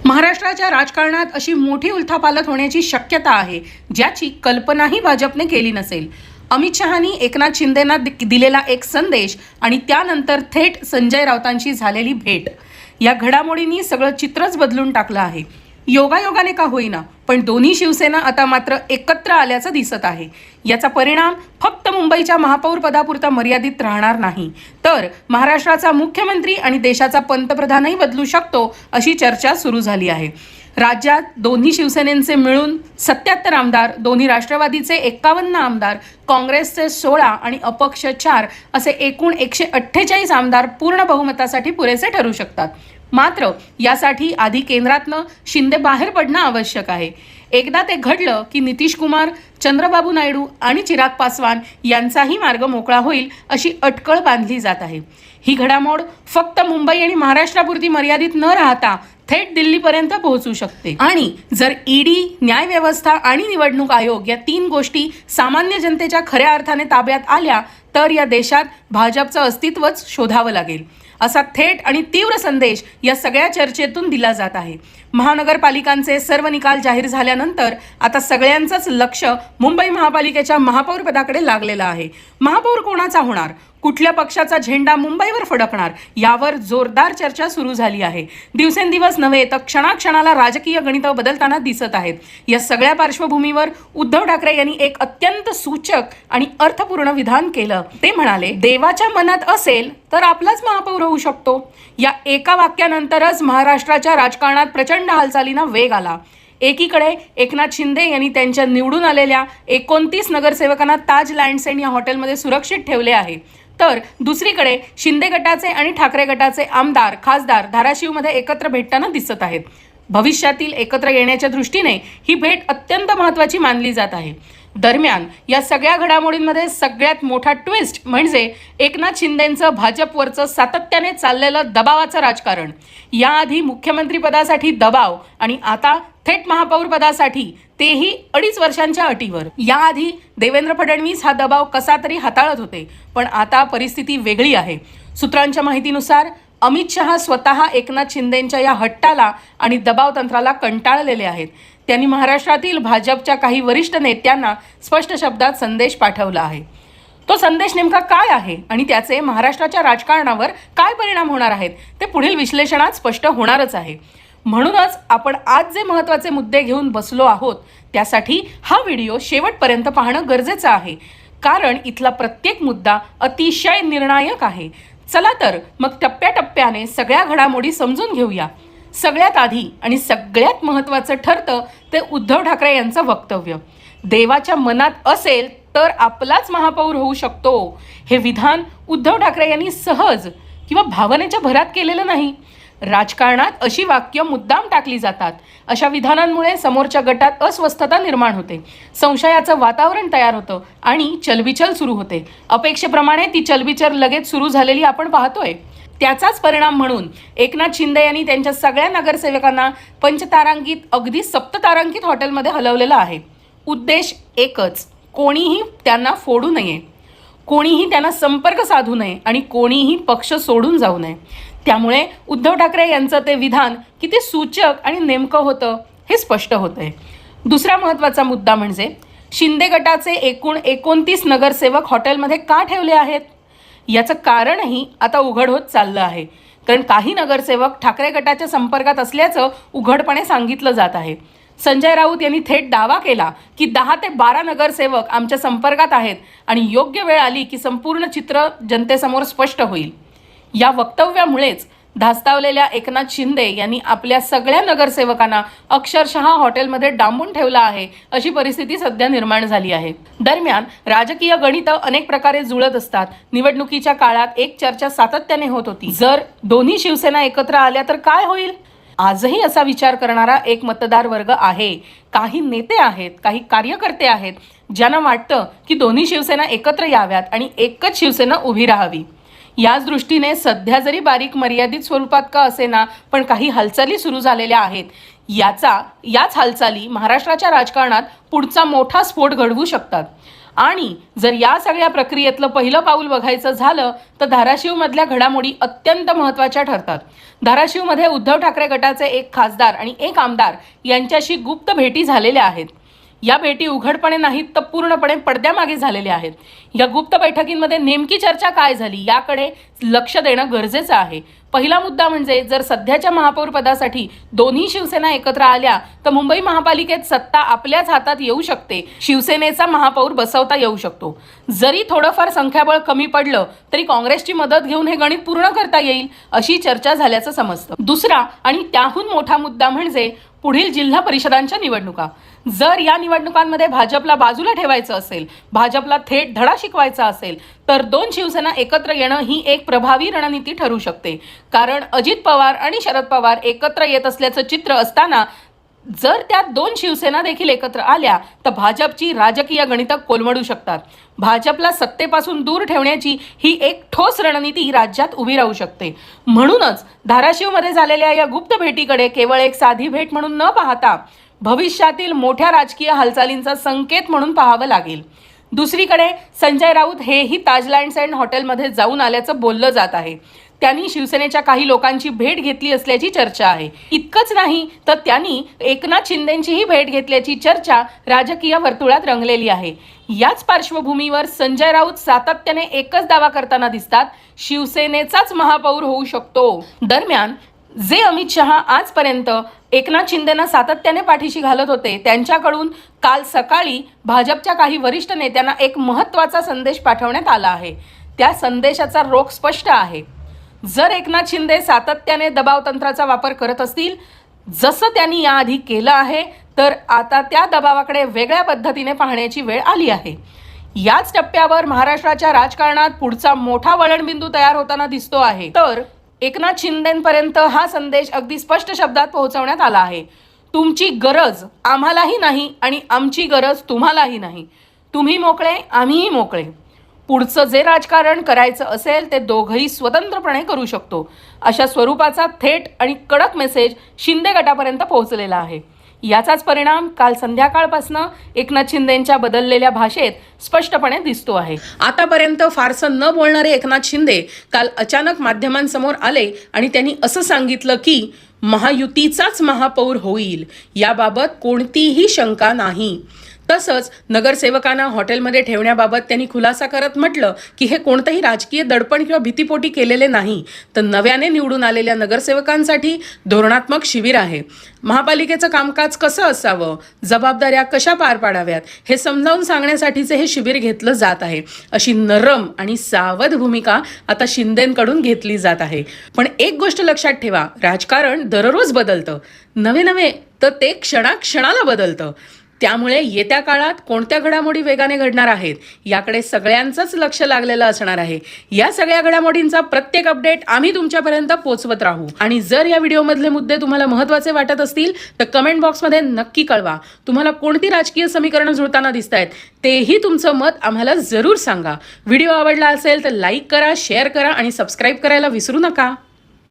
महाराष्ट्राच्या राजकारणात अशी मोठी उलथापालथ होण्याची शक्यता आहे, ज्याची कल्पनाही भाजपने केली नसेल. अमित शहानी एकनाथ शिंदेंना दिलेला एक संदेश आणि त्यानंतर थेट संजय राऊतांशी झालेली भेट, या घडामोडींनी सगळं चित्रच बदलून टाकलं आहे. योगायोगाने का होईना, पण दोन्ही शिवसेना आता मात्र एकत्र आल्याचं दिसत आहे. याचा परिणाम फक्त मुंबईच्या महापौर पदापुरता मर्यादित राहणार नाही, तर महाराष्ट्राचा मुख्यमंत्री आणि देशाचा पंतप्रधानही बदलू शकतो, अशी चर्चा सुरू झाली आहे. राज्यात दोन्ही शिवसेनेचे मिळून 77 आमदार, दोन्ही राष्ट्रवादीचे 51 आमदार, काँग्रेसचे 16 आणि अपक्ष 4 असे एकूण 148 आमदार पूर्ण बहुमतासाठी पुरेसे ठरू शकतात. मात्र यासाठी आधी केंद्रातनं शिंदे बाहेर पडणं आवश्यक आहे. एकदा ते घडलं की नितीश कुमार, चंद्रबाबू नायडू आणि चिराग पासवान यांचाही मार्ग मोकळा होईल, अशी अटकळ बांधली जात आहे. ही घडामोड फक्त मुंबई आणि महाराष्ट्रापुरती मर्यादित न राहता थेट दिल्लीपर्यंत पोहोचू शकते. आणि जर ईडी, न्यायव्यवस्था आणि निवडणूक आयोग या 3 गोष्टी सामान्य जनतेच्या खऱ्या अर्थाने ताब्यात आल्या, तर या देशात भाजपचं अस्तित्वच शोधावं लागेल, असा थेट आणि तीव्र संदेश या सगळ्या चर्चेतून दिला जात आहे. महानगरपालिकांचे सर्व निकाल जाहीर झाल्यानंतर आता सगळ्यांचंच लक्ष मुंबई महापालिकेच्या महापौर पदाकडे लागलेलं आहे. महापौर कोणाचा होणार, कुठल्या पक्षाचा झेंडा मुंबईवर फडकणार, यावर जोरदार चर्चा सुरू झाली आहे. दिवसेंदिवस नव्हे तर क्षणाक्षणाला राजकीय गणितं बदलताना दिसत आहेत. या सगळ्या पार्श्वभूमीवर उद्धव ठाकरे यांनी एक अत्यंत सूचक आणि अर्थपूर्ण विधान केलं. ते म्हणाले, देवाच्या मनात असेल तर आपलाच महापौर होऊ शकतो. या एका वाक्यानंतरच महाराष्ट्राच्या राजकारणात प्रचंड हालचालींना वेग आला. एकीकडे एकनाथ शिंदे यांनी त्यांच्या निवडून आलेल्या 29 नगरसेवकांना ताज लँडसेंड या हॉटेलमध्ये सुरक्षित ठेवले आहे, तर दुसरीकडे शिंदे गटाचे आणि ठाकरे गटाचे आमदार, खासदार धाराशिवमध्ये एकत्र भेटताना दिसत आहेत. भविष्यातील एकत्र येण्याच्या दृष्टीने ही भेट अत्यंत महत्त्वाची मानली जात आहे. दरम्यान या सगळ्या घडामोडींमध्ये सगळ्यात मोठा ट्विस्ट म्हणजे एकनाथ शिंदेंचं भाजपवरचं सातत्याने चाललेलं दबावाचं राजकारण. याआधी मुख्यमंत्रीपदासाठी दबाव आणि आता थेट महापौर पदासाठी, तेही 2.5 वर्षांच्या अटीवर. याआधी देवेंद्र फडणवीस हा दबाव कसा तरी हाताळत होते, पण आता परिस्थिती वेगळी आहे. सूत्रांच्या माहितीनुसार अमित शहा स्वतः एकनाथ शिंदेंच्या या हट्टाला आणि दबाव तंत्राला कंटाळलेले आहेत. त्यांनी महाराष्ट्रातील भाजपच्या काही वरिष्ठ नेत्यांना स्पष्ट शब्दात संदेश पाठवला आहे. तो संदेश नेमका काय आहे आणि त्याचे महाराष्ट्राच्या राजकारणावर काय परिणाम होणार आहेत, ते पुढील विश्लेषणात स्पष्ट होणारच आहे. म्हणूनच आपण आज जे महत्त्वाचे मुद्दे घेऊन बसलो आहोत, त्यासाठी हा व्हिडिओ शेवटपर्यंत पाहणं गरजेचं आहे, कारण इथला प्रत्येक मुद्दा अतिशय निर्णायक आहे. चला तर मग टप्प्याटप्प्याने सगळ्या घडामोडी समजून घेऊया. सगळ्यात आधी आणि सगळ्यात महत्त्वाचं ठरतं ते उद्धव ठाकरे यांचं वक्तव्य. देवाच्या मनात असेल तर आपलाच महापौर होऊ शकतो. हे विधान उद्धव ठाकरे यांनी सहज किंवा भावनेच्या भरात केलेलं नाही. राजकारणात अशी वाक्य मुद्दाम टाकली जातात. अशा विधानांमुळे समोरच्या गटात अस्वस्थता निर्माण होते, संशयाचं वातावरण तयार होतं आणि चलबिचल सुरू होते. अपेक्षेप्रमाणे ती चलबिचल लगेच सुरू झालेली आपण पाहतोय. त्याचाच परिणाम म्हणून एकनाथ शिंदे यांनी त्यांच्या सगळ्या नगरसेवकांना पंचतारांकित, अगदी सप्ततारांकित हॉटेलमध्ये हलवलेलं आहे. उद्देश एकच, कोणीही त्यांना फोडू नये, कोणीही त्यांना संपर्क साधू नये आणि कोणीही पक्ष सोडून जाऊ नये. त्यामुळे उद्धव ठाकरे यांचं ते विधान किती सूचक आणि नेमकं होतं हे स्पष्ट होतंय. दुसरा महत्त्वाचा मुद्दा म्हणजे शिंदे गटाचे एकूण 29 नगरसेवक हॉटेलमध्ये का ठेवले आहेत, याचं कारणही आता उघड होत चाललं आहे. कारण काही नगरसेवक ठाकरे गटाच्या संपर्कात असल्याचं उघडपणे सांगितलं जात आहे. संजय राऊत यांनी थेट दावा केला की 10 ते 12 नगरसेवक आमच्या संपर्कात आहेत आणि योग्य वेळ आली की संपूर्ण चित्र जनतेसमोर स्पष्ट होईल. या वक्तव्यामुळेच धास्तावलेल्या एकनाथ शिंदे यांनी आपल्या सगळ्या नगरसेवकांना अक्षरशः हॉटेलमध्ये डांबून ठेवला आहे, अशी परिस्थिती सध्या निर्माण झाली आहे. दरम्यान राजकीय गणितं अनेक प्रकारे जुळत असतात. निवडणुकीच्या काळात एक चर्चा सातत्याने होत होती, जर दोन्ही शिवसेना एकत्र आल्या तर काय होईल. आजही असा विचार करणारा एक मतदार वर्ग आहे. काही नेते आहेत, काही कार्यकर्ते आहेत, ज्यांना वाटतं की दोन्ही शिवसेना एकत्र याव्यात आणि एकच शिवसेना उभी राहावी. याच दृष्टीने सध्या जरी बारीक मर्यादित स्वरूपात का असेना, पण काही हालचाली सुरू झालेल्या आहेत. याच हालचाली महाराष्ट्राच्या राजकारणात पुढचा मोठा स्फोट घडवू शकतात. आणि जर या सगळ्या प्रक्रियेतलं पहिलं पाऊल बघायचं झालं तर धाराशिवमधल्या घडामोडी अत्यंत महत्त्वाच्या ठरतात. धाराशिवमध्ये उद्धव ठाकरे गटाचे एक खासदार आणि एक आमदार यांच्याशी गुप्त भेटी झालेल्या आहेत. या भेटी उघडपणे नाहीत तर पूर्णपणे पडद्यामागे झालेल्या आहेत. या गुप्त बैठकींमध्ये नेमकी चर्चा काय झाली याकडे लक्ष देणं गरजेचं आहे. पहिला मुद्दा म्हणजे जर सध्याच्या महापौर पदासाठी दोन्ही शिवसेना एकत्र आल्या तर मुंबई महापालिकेत सत्ता आपल्याच हातात येऊ शकते. शिवसेनेचा महापौर बसवता येऊ शकतो. जरी थोडंफार संख्याबळ कमी पडलं तरी काँग्रेसची मदत घेऊन हे गणित पूर्ण करता येईल अशी चर्चा झाल्याचं समजतं. दुसरा आणि त्याहून मोठा मुद्दा म्हणजे पुढील जिल्हा परिषदांच्या निवडणुका. जर या निवडणुकांमध्ये भाजपला बाजूला ठेवायचं असेल, भाजपला थेट धडा शिकवायचा असेल तर दोन शिवसेना एकत्र येणं ही एक प्रभावी रणनीती ठरू शकते. कारण अजित पवार आणि शरद पवार एकत्र येत असल्याचं चित्र असताना जर त्या दोन शिवसेना देखील एकत्र आल्या तर भाजपची राजकीय गणितं कोलमडू शकतात. भाजपला सत्तेपासून दूर ठेवण्याची ही एक ठोस रणनीती राज्यात उभी राहू शकते. म्हणूनच धाराशिवमध्ये झालेल्या या गुप्त भेटीकडे केवळ एक साधी भेट म्हणून न पाहता भविष्यातील मोठ्या राजकीय हालचालींचा संकेत म्हणून पाहावं लागेल. दुसरीकडे संजय राऊत हेही ताज लँड्स अँड हॉटेलमध्ये जाऊन आल्याचं बोललं जात आहे. त्यांनी शिवसेनेच्या काही लोकांची भेट घेतली असल्याची चर्चा आहे. इतकंच नाही तर त्यांनी एकनाथ शिंदेंचीही भेट घेतल्याची चर्चा राजकीय वर्तुळात रंगलेली आहे. याच पार्श्वभूमीवर संजय राऊत सातत्याने एकच दावा करताना दिसतात, शिवसेनेचाच महापौर होऊ शकतो. दरम्यान जे अमित शहा आजपर्यंत एकनाथ शिंदेंना सातत्याने पाठीशी घालत होते त्यांच्याकडून काल सकाळी भाजपच्या काही वरिष्ठ नेत्यांना एक महत्त्वाचा संदेश पाठवण्यात आला आहे. त्या संदेशाचा रोख स्पष्ट आहे. जर एकनाथ शिंदे सातत्याने दबाव तंत्राचा वापर करत असतील जसं त्यांनी याआधी केलं आहे तर आता त्या दबावाकडे वेगळ्या पद्धतीने पाहण्याची वेळ आली आहे. याच टप्प्यावर महाराष्ट्राच्या राजकारणात पुढचा मोठा वळणबिंदू तयार होताना दिसतो आहे. तर एकनाथ शिंदेंपर्यंत हा संदेश अगदी स्पष्ट शब्दात पोहोचवण्यात आला आहे. तुमची गरज आम्हालाही नाही आणि आमची गरज तुम्हालाही नाही. तुम्ही मोकळे, आम्हीही मोकळे. पुढचं जे राजकारण करायचं असेल ते दोघंही स्वतंत्रपणे करू शकतो. अशा स्वरूपाचा थेट आणि कडक मेसेज शिंदे गटापर्यंत पोहोचलेला आहे. याचाच परिणाम काल संध्याकाळपासून एकनाथ शिंदेंच्या बदललेल्या भाषेत स्पष्टपणे दिसतो आहे. आतापर्यंत फारसं न बोलणारे एकनाथ शिंदे काल अचानक माध्यमांसमोर आले आणि त्यांनी असं सांगितलं की महायुतीचाच महापौर होईल, याबाबत कोणतीही शंका नाही. तसंच नगरसेवकांना हॉटेलमध्ये ठेवण्याबाबत त्यांनी खुलासा करत म्हटलं की हे कोणतंही राजकीय दडपण किंवा भीतीपोटी केलेले नाही, तर नव्याने निवडून आलेल्या नगरसेवकांसाठी धोरणात्मक शिबिर आहे. महापालिकेचं कामकाज कसं असावं, जबाबदाऱ्या कशा पार पाडाव्यात हे समजावून सांगण्यासाठीचे हे शिबिर घेतलं जात आहे. अशी नरम आणि सावध भूमिका आता शिंदेंकडून घेतली जात आहे. पण एक गोष्ट लक्षात ठेवा, राजकारण दररोज बदलतं, नवे तर ते क्षणाक्षणाला बदलतं. त्यामुळे येत्या काळात कोणत्या घडामोडी वेगाने घडणार आहेत याकडे सगळ्यांचंच लक्ष लागलेलं असणार आहे. या सगळ्या घडामोडींचा प्रत्येक अपडेट आम्ही तुमच्यापर्यंत पोहोचवत राहू. आणि जर या व्हिडिओमधले मुद्दे तुम्हाला महत्त्वाचे वाटत असतील तर कमेंट बॉक्समध्ये नक्की कळवा. तुम्हाला कोणती राजकीय समीकरणं जुळताना दिसत आहेत तेही तुमचं मत आम्हाला जरूर सांगा. व्हिडिओ आवडला असेल तर लाईक करा, शेअर करा आणि सबस्क्राईब करायला विसरू नका.